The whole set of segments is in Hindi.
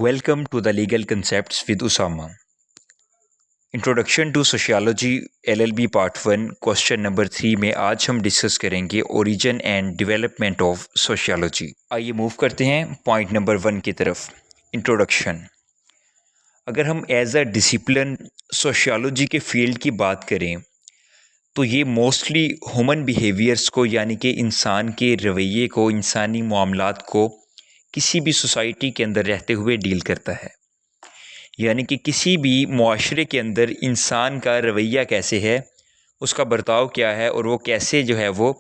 Welcome to the Legal Concepts with Usama. Introduction to sociology LLB part 1 question number 3 में आज हम डिस्कस करेंगे origin and development of sociology. आइए मूव करते हैं पॉइंट नंबर 1 की तरफ। इंट्रोडक्शन। अगर हम एज अ डिसिप्लिन सोशियोलॉजी के फील्ड की बात करें तो ये मोस्टली ह्यूमन बिहेवियर्स को यानी कि इंसान के रवैये को, इंसानी मामलात को किसी भी सोसाइटी के अंदर रहते हुए डील करता है। यानी कि किसी भी मुआशरे के अंदर इंसान का रवैया कैसे है, उसका बर्ताव क्या है और वो कैसे जो है वो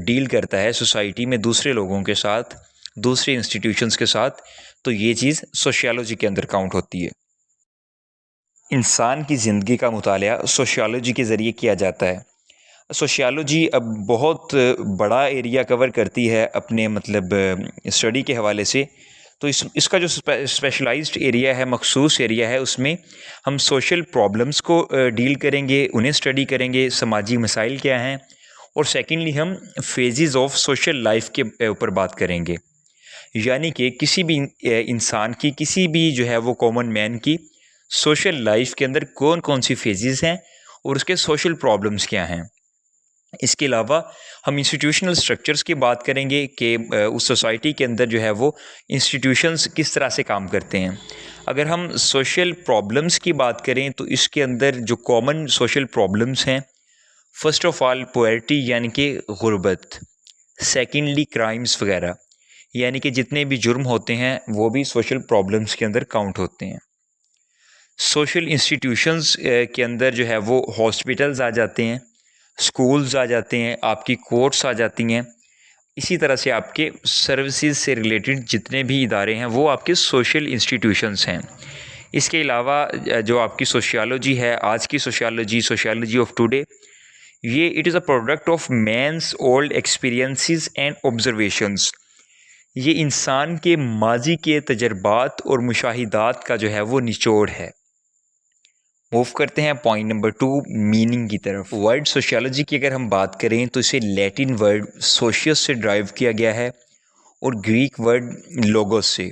डील करता है सोसाइटी में दूसरे लोगों के साथ, दूसरे इंस्टीट्यूशंस के साथ, तो ये चीज़ सोशियोलॉजी के अंदर काउंट होती है। इंसान की ज़िंदगी का मुताला सोशियोलॉजी के ज़रिए किया जाता है। सोशियोलॉजी अब बहुत बड़ा एरिया कवर करती है अपने स्टडी के हवाले से। तो इसका जो स्पेशलाइज्ड एरिया है, मखसूस एरिया है, उसमें हम सोशल प्रॉब्लम्स को डील करेंगे, उन्हें स्टडी करेंगे, समाजी मसाइल क्या हैं, और सेकेंडली हम फेजेस ऑफ सोशल लाइफ के ऊपर बात करेंगे। यानी कि किसी भी इंसान की, किसी भी जो है वो कॉमन मैन की सोशल लाइफ के अंदर कौन कौन सी फेजेस हैं और उसके सोशल प्रॉब्लम्स क्या हैं। इसके अलावा हम इंस्टीट्यूशनल स्ट्रक्चर्स की बात करेंगे कि उस सोसाइटी के अंदर जो है वो इंस्टीट्यूशंस किस तरह से काम करते हैं। अगर हम सोशल प्रॉब्लम्स की बात करें तो इसके अंदर जो कॉमन सोशल प्रॉब्लम्स हैं, फ़र्स्ट ऑफ़ ऑल पॉवर्टी यानी कि गुर्बत, सेकेंडली क्राइम्स वगैरह, यानी कि जितने भी जुर्म होते हैं वो भी सोशल प्रॉब्लम्स के अंदर काउंट होते हैं। सोशल इंस्टीट्यूशंस के अंदर जो है वो हॉस्पिटल्स आ जाते हैं, स्कूल्स आ जाते हैं, आपकी कोर्ट्स आ जाती हैं। इसी तरह से आपके सर्विसेज से रिलेटेड जितने भी इदारे हैं वो आपके सोशल इंस्टीट्यूशंस हैं। इसके अलावा जो आपकी सोशियोलॉजी है, आज की सोशियोलॉजी ऑफ टुडे, ये it is a product of man's old experiences and observations. ये इंसान के माजी के तजर्बात और मुशाहिदात का जो है वो निचोड़ है। मूव करते हैं पॉइंट नंबर 2, मीनिंग की तरफ। वर्ड सोशियोलॉजी की अगर हम बात करें तो इसे लैटिन वर्ड सोशियस से ड्राइव किया गया है और ग्रीक वर्ड लोगोस से।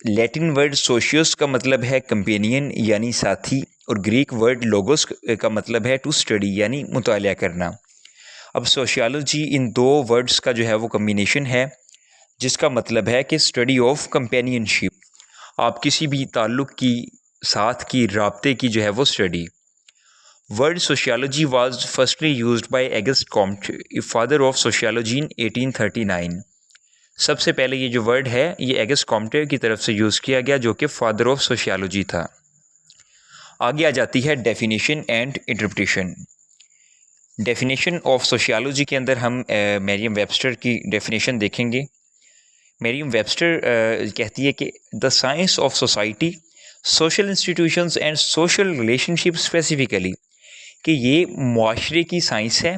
लैटिन वर्ड सोशियस का मतलब है कंपेनियन यानी साथी, और ग्रीक वर्ड लोगोस का मतलब है टू स्टडी यानी मुतालिया करना। अब सोशियोलॉजी इन दो वर्ड्स का जो है वो कम्बिनेशन है, जिसका मतलब है कि स्टडी ऑफ कंपेनियनशिप, आप किसी भी ताल्लुक़ की, साथ की, राब्ते की जो है वो study. Word sociology was firstly used by August Comte, father of sociology, in 1839। सबसे पहले ये जो वर्ड है ये ऑगस्ट कॉम्टे की तरफ से यूज़ किया गया, जो कि फादर ऑफ सोशियोलॉजी था। आगे आ जाती है definition and interpretation. Definition of sociology के अंदर हम मेरियम वेबस्टर की डेफिनेशन देखेंगे। मेरियम वेबस्टर कहती है कि the science of society, social institutions and social relationship specifically, कि ये मुआशरे की साइंस है,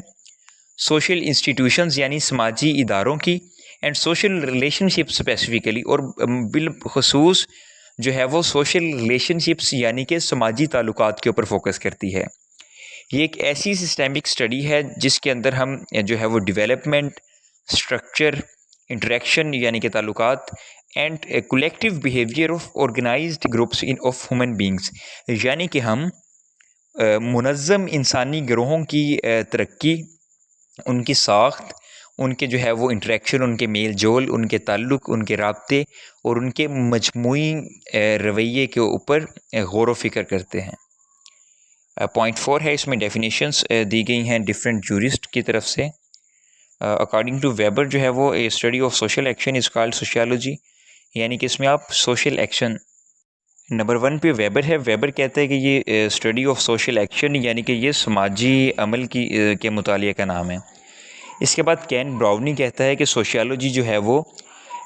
सोशल इंस्टीट्यूशंस यानी समाजी इदारों की, एंड सोशल रिलेशनशिप स्पेसिफिकली, और बिलखसूस जो है वो सोशल रिलेशनशिप्स यानी कि समाजी ताल्लुकात के ऊपर फोकस करती है। ये एक ऐसी सिस्टेमिक स्टडी है जिसके अंदर हम जो है वो डेवलपमेंट, स्ट्रक्चर, इंटरेक्शन यानी कि ताल्लुकात, and collective behaviour of organised groups in of human beings, यानी कि हम मुनज़्ज़म इंसानी गिरोहों की तरक्की, उनकी साख्त, उनके जो है वो इंटरेक्शन, उनके मेल जोल, उनके ताल्लुक़, उनके राब्ते और उनके मजमूई रवैये के ऊपर गौर व फ़िक्र करते हैं। पॉइंट 4 है, इसमें डेफिनेशंस दी गई हैं डिफरेंट जूरिस्ट की तरफ से। अकॉर्डिंग टू वेबर जो है वो a study of social action is called sociology, यानी कि इसमें आप सोशल एक्शन, नंबर 1 पे वेबर है। वेबर कहता है कि ये स्टडी ऑफ सोशल एक्शन यानी कि ये समाजी अमल की के मुतालिए का नाम है। इसके बाद कैन ब्राउनी कहता है कि सोशियोलॉजी जो है वो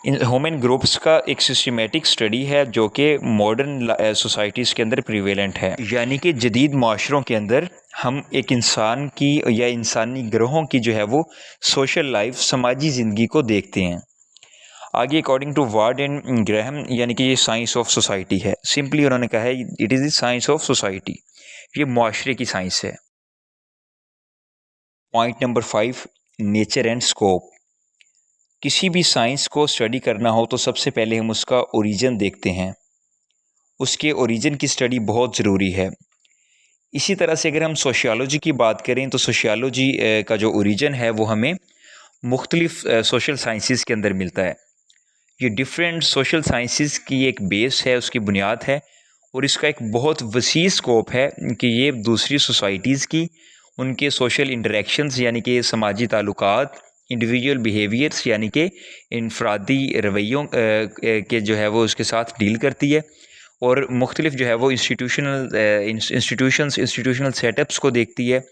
ह्यूमन ग्रुप्स का एक सिस्टमेटिक स्टडी है जो कि मॉडर्न सोसाइटीज़ के अंदर प्रिवेलेंट है, यानी कि जदीद माशरों के अंदर हम एक इंसान की या इंसानी ग्रोहों की जो है वो सोशल लाइफ, समाजी ज़िंदगी को देखते हैं। आगे according to Ward and Graham, यानी कि ये साइंस ऑफ सोसाइटी है। सिंपली उन्होंने कहा है it is the science of society, ये मुआशरे की साइंस है। Point number 5, nature and scope. किसी भी साइंस को स्टडी करना हो तो सबसे पहले हम उसका ओरिजिन देखते हैं, उसके ओरिजिन की स्टडी बहुत ज़रूरी है। इसी तरह से अगर हम सोशियोलॉजी की बात करें तो सोशियोलॉजी का जो ओरिजिन है वो हमें मुख्तलिफ सोशल साइंसेस के अंदर मिलता है। ये डिफरेंट सोशल साइंसेस की एक बेस है, उसकी बुनियाद है और इसका एक बहुत वसी स्कोप है कि ये दूसरी सोसाइटीज़ की उनके सोशल इंटरेक्शंस यानी कि समाजी ताल्लुकात, इंडिविजुअल बिहेवियर्स यानी कि इनफरादी रवैयों के जो है वो उसके साथ डील करती है और मुख्तलिफ जो है वो इंस्टीट्यूशनल सेटअप्स को देखती है।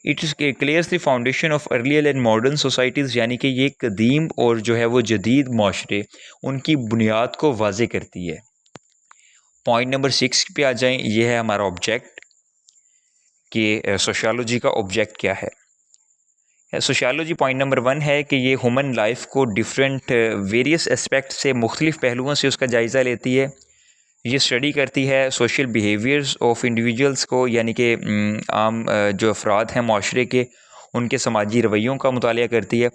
It is clears the foundation of earlier and modern societies यानी कि ये कदीम और जो है वो जदीद माशरे उनकी बुनियाद को वाज़े करती है। पॉइंट नंबर 6 पे आ जाएं, ये है हमारा ऑब्जेक्ट कि सोशियोलॉजी का ऑब्जेक्ट क्या है। सोशियोलॉजी पॉइंट नंबर 1 है कि ये ह्यूमन लाइफ को डिफरेंट वेरियस एस्पेक्ट से मुख्तलिफ पहलुओं से उसका जायज़ा लेती है। ये स्टडी करती है सोशल बिहेवियर्स ऑफ इंडिविजुअल्स को यानी कि आम जो अफराद हैं माशरे के उनके समाजी रवैयों का मुतालिया करती है।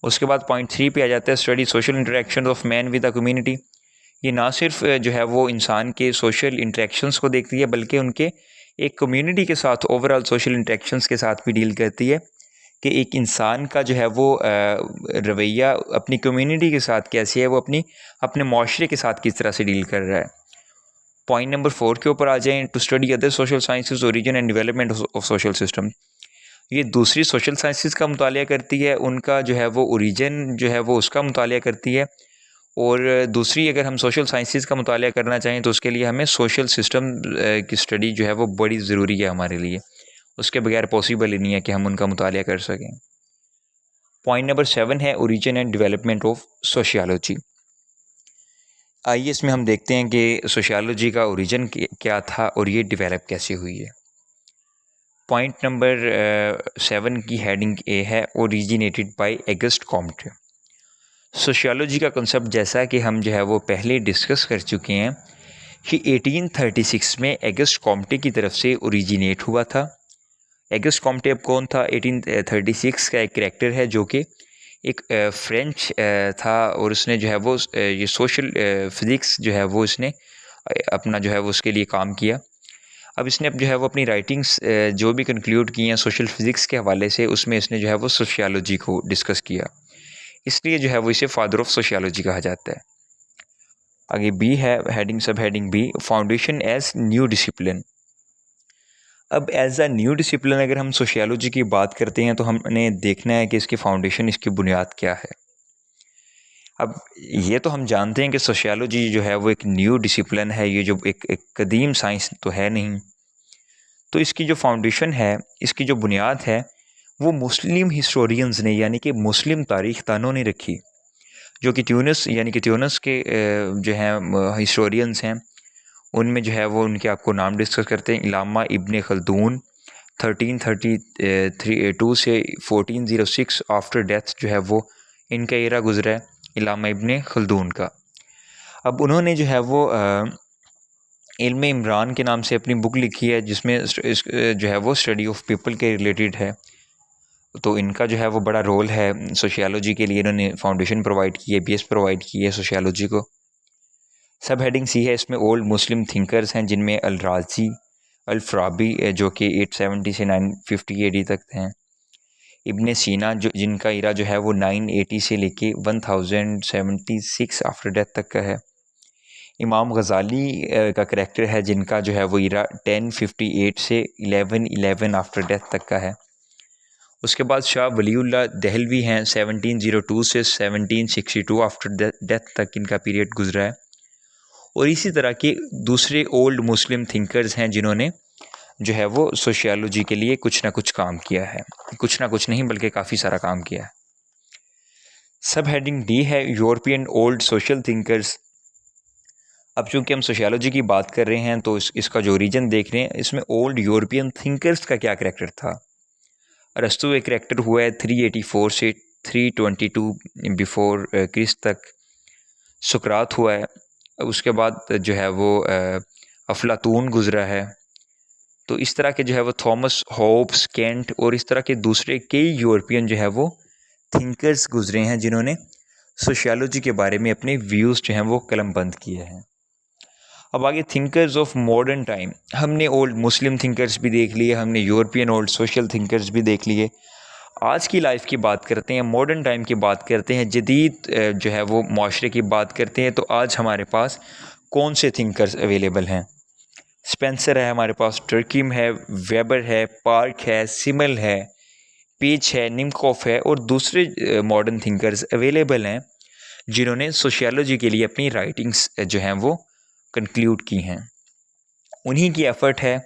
उसके बाद पॉइंट 3 पे आ जाता है study social interaction of man with the community. ये ना सिर्फ जो है वो इंसान के सोशल इंटरेक्शंस को देखती है बल्कि उनके एक कम्युनिटी के साथ ओवरऑल सोशल इंटरेक्शंस के साथ भी डील करती है कि एक इंसान का जो है वो रवैया अपनी कम्युनिटी के साथ कैसे है, वो अपने माशरे के साथ किस तरह से डील कर रहा है। पॉइंट नंबर 4 के ऊपर आ जाएं, to study other social sciences origin and development of social system. ये दूसरी सोशल साइंसेज का मुतालिया करती है, उनका जो है वो ओरिजिन जो है वो उसका मुतालिया करती है। और दूसरी अगर हम सोशल साइंसेज का मुतालिया करना चाहें तो उसके लिए हमें सोशल सिस्टम की स्टडी जो है वो बड़ी ज़रूरी है हमारे लिए, उसके बगैर पॉसिबल ही नहीं है कि हम उनका मुतालिया कर सकें। पॉइंट नंबर 7 है origin and development of sociology. आइए इसमें हम देखते हैं कि सोशियोलॉजी का ओरिजिन क्या था और ये डेवलप कैसे हुई है। पॉइंट नंबर 7 की हेडिंग ए है originated by August Comte. Sociology का कंसेप्ट जैसा कि हम जो है वो पहले डिस्कस कर चुके हैं कि 1836 में ऑगस्ट कॉम्टे की तरफ से ओरिजिनेट हुआ था। ऑगस्ट कॉम्टे अब कौन था? 1836 का एक कैरेक्टर है जो कि एक फ्रेंच था और उसने जो है वो ये सोशल फिज़िक्स जो है वो इसने अपना जो है वो उसके लिए काम किया। अब इसने अब जो है वो अपनी राइटिंग्स जो भी कंक्लूड की हैं सोशल फिज़िक्स के हवाले से, उसमें इसने जो है वो सोशियोलॉजी को डिस्कस किया, इसलिए जो है वो इसे फादर ऑफ सोशियोलॉजी कहा जाता है। आगे बी है heading, sub heading B, foundation as new discipline. अब एज अ न्यू डिसिप्लिन अगर हम सोशियोलॉजी की बात करते हैं तो हमने देखना है कि इसकी फाउंडेशन, इसकी बुनियाद क्या है। अब ये तो हम जानते हैं कि सोशियोलॉजी जो है वो एक न्यू डिसिप्लिन है, ये जो एक कदीम साइंस तो है नहीं। तो इसकी जो फाउंडेशन है, इसकी जो बुनियाद है वो मुस्लिम हिस्टोरियंस ने यानी कि मुस्लिम तारीख़ दानों ने रखी, जो कि ट्यूनिस यानी कि ट्यूनिस के जो हैं हिस्टोरियंस हैं, उनमें जो है वो उनके आपको नाम डिस्कस करते हैं। इलामा इब्ने खल्दून 1332 से 1406 आफ्टर डेथ जो है वो इनका एरा गुजरा है, इलामा इब्ने खल्दून का। अब उन्होंने जो है वो इल्म इमरान के नाम से अपनी बुक लिखी है जिसमें जो है वो स्टडी ऑफ पीपल के रिलेटेड है। तो इनका जो है वो बड़ा रोल है सोशियोलॉजी के लिए, इन्होंने फाउंडेशन प्रोवाइड की है, बेस प्रोवाइड की है सोशियोलॉजी को। सब हेडिंग सी है, इसमें ओल्ड मुस्लिम थिंकर्स हैं जिनमें अल राज़ी, अल फ़ाराबी जो कि 870 से 950 AD तक हैं, इब्ने सीना जो जिनका इरा जो है वो 980 से लेके 1076 आफ्टर डेथ तक का है, इमाम गज़ाली का करैक्टर है जिनका जो है वो इरा 1058 से 1111 आफ्टर डेथ तक का है। उसके बाद शाह वलीउल्लाह दहलवी हैं, 1702 से 1762 आफ्टर डेथ तक इनका पीरियड गुजरा है। और इसी तरह के दूसरे ओल्ड मुस्लिम थिंकर्स हैं जिन्होंने जो है वो सोशियोलॉजी के लिए कुछ ना कुछ काम किया है, कुछ ना कुछ नहीं बल्कि काफ़ी सारा काम किया है। सब हेडिंग डी है यूरोपियन ओल्ड सोशल थिंकर्स। अब चूँकि हम सोशियोलॉजी की बात कर रहे हैं तो इसका जो ओरिजिन देख रहे हैं, इसमें ओल्ड यूरोपियन थिंकर्स का क्या करैक्टर था। अरस्तू एक करैक्टर हुआ है 384 से 322 बिफोर क्रिस्ट तक। सुकरात हुआ है, उसके बाद जो है वो अफलातून गुजरा है। तो इस तरह के जो है वो थॉमस होब्स, केंट और इस तरह के दूसरे कई यूरोपियन जो है वो थिंकर्स गुजरे हैं जिन्होंने सोशियोलॉजी के बारे में अपने व्यूज़ जो हैं वो कलमबंद किए हैं। अब आगे थिंकर्स ऑफ मॉडर्न टाइम, हमने ओल्ड मुस्लिम थिंकर्स भी देख लिए, हमने यूरोपियन ओल्ड सोशल थिंकर्स भी देख लिए। आज की लाइफ की बात करते हैं, मॉडर्न टाइम की बात करते हैं, जदीद जो है वो माशरे की बात करते हैं। तो आज हमारे पास कौन से थिंकर्स अवेलेबल हैं? स्पेंसर है हमारे पास, टर्कीम है, वेबर है, पार्क है, सिमल है, पेज है, निमकॉफ है और दूसरे मॉडर्न थिंकर्स अवेलेबल हैं जिन्होंने सोशियोलॉजी के लिए अपनी राइटिंग्स जो हैं वो कंक्लूड की हैं। उन्हीं की एफ़र्ट है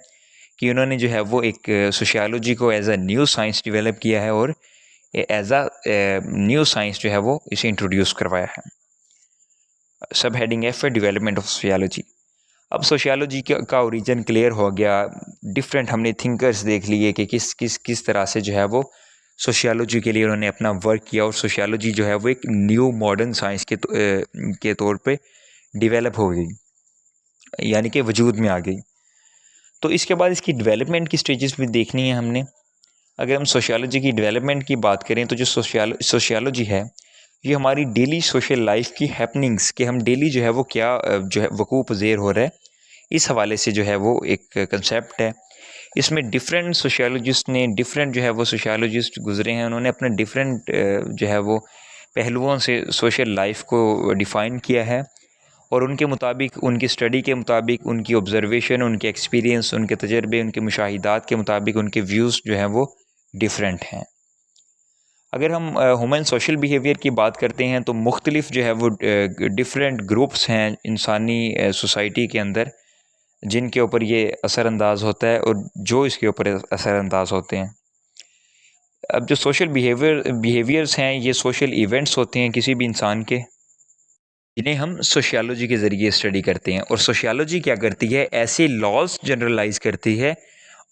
कि उन्होंने जो है वो एक सोशियोलॉजी को as a new science develop किया है और एज अ न्यू साइंस जो है वो इसे इंट्रोड्यूस करवाया है। सब हेडिंग है फॉर डेवलपमेंट ऑफ सोशियोलॉजी। अब सोशियोलॉजी का ओरिजिन क्लियर हो गया, डिफरेंट हमने थिंकर्स देख लिए कि किस तरह से जो है वो सोशियोलॉजी के लिए उन्होंने अपना वर्क किया और सोशियोलॉजी जो है वो एक न्यू मॉडर्न साइंस के तौर पे डेवलप हो गई, यानी कि वजूद में आ गई। तो इसके बाद इसकी डेवलपमेंट की स्टेजेस भी देखनी है हमने। अगर हम सोशियोलॉजी की डेवलपमेंट की बात करें तो जो सोशियोलॉजी है ये हमारी डेली सोशल लाइफ की हैपनिंग्स कि हम डेली जो है वो क्या जो है वकूफ़ पज़ीर हो रहा है, इस हवाले से जो है वो एक कंसेप्ट है। इसमें डिफरेंट सोशियोलॉजिस्ट ने डिफरेंट जो है वो सोशियोलॉजिस्ट गुज़रे हैं, उन्होंने अपने डिफरेंट जो है वो पहलुओं से सोशल लाइफ को डिफ़ाइन किया है और उनके मुताबिक, उनकी स्टडी के मुताबिक, उनकी ऑब्ज़र्वेशन, उनके एक्सपीरियंस, उनके तजर्बे, उनके मुशाहिदात के मुताबिक उनके व्यूज़ जो हैं वो डिफरेंट हैं। अगर हम ह्यूमन सोशल बिहेवियर की बात करते हैं तो मुख्तलिफ जो है वो डिफरेंट ग्रुप्स हैं इंसानी सोसाइटी के अंदर जिनके ऊपर ये असरअंदाज होता है और जो इसके ऊपर असरअंदाज होते हैं। अब जो सोशल बिहेवियर्स हैं ये सोशल इवेंट्स होते हैं किसी भी इंसान के, जिन्हें हम सोशियोलॉजी के ज़रिए स्टडी करते हैं। और सोशियोलॉजी क्या करती है, ऐसे लॉज जनरलाइज करती है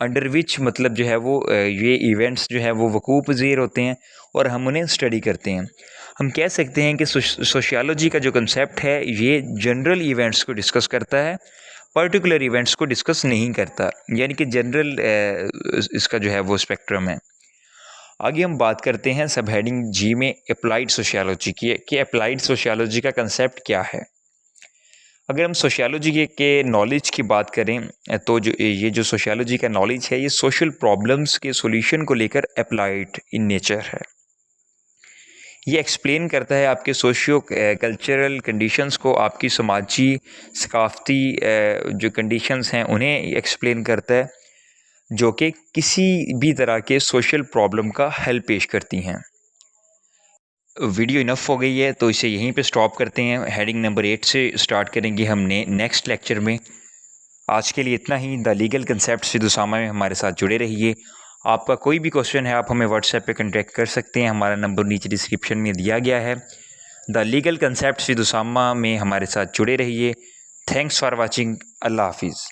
अंडर विच मतलब जो है वो ये इवेंट्स जो है वो वकूफ़ पज़ीर होते हैं और हम उन्हें स्टडी करते हैं। हम कह सकते हैं कि सोशियोलॉजी का जो कंसेप्ट है ये जनरल इवेंट्स को डिस्कस करता है, पर्टिकुलर इवेंट्स को डिस्कस नहीं करता, यानी कि जनरल इसका जो है वो स्पेक्ट्रम है। आगे हम बात करते हैं सब हेडिंग जी में अप्लाइड सोशियोलॉजी की कि अप्लाइड सोशियोलॉजी का कंसेप्ट क्या है। अगर हम सोशियोलॉजी के नॉलेज की बात करें तो जो सोशियोलॉजी का नॉलेज है ये सोशल प्रॉब्लम्स के सॉल्यूशन को लेकर अप्लाइड इन नेचर है। ये एक्सप्लेन करता है आपके सोशियो कल्चरल कंडीशंस को, आपकी समाजी सकाफ़ती जो कंडीशंस हैं उन्हें एक्सप्लेन करता है, जो कि किसी भी तरह के सोशल प्रॉब्लम का हल पेश करती हैं। वीडियो इनफ हो गई है तो इसे यहीं पे स्टॉप करते हैं। हेडिंग नंबर 8 से स्टार्ट करेंगे हमने नेक्स्ट लेक्चर में। आज के लिए इतना ही। The legal concept with Usama में हमारे साथ जुड़े रहिए। आपका कोई भी क्वेश्चन है आप हमें व्हाट्सएप पे कांटेक्ट कर सकते हैं, हमारा नंबर नीचे डिस्क्रिप्शन में दिया गया है। The legal concept with Usama में हमारे साथ जुड़े रहिए। Thanks for watching. अल्लाह हाफिज़।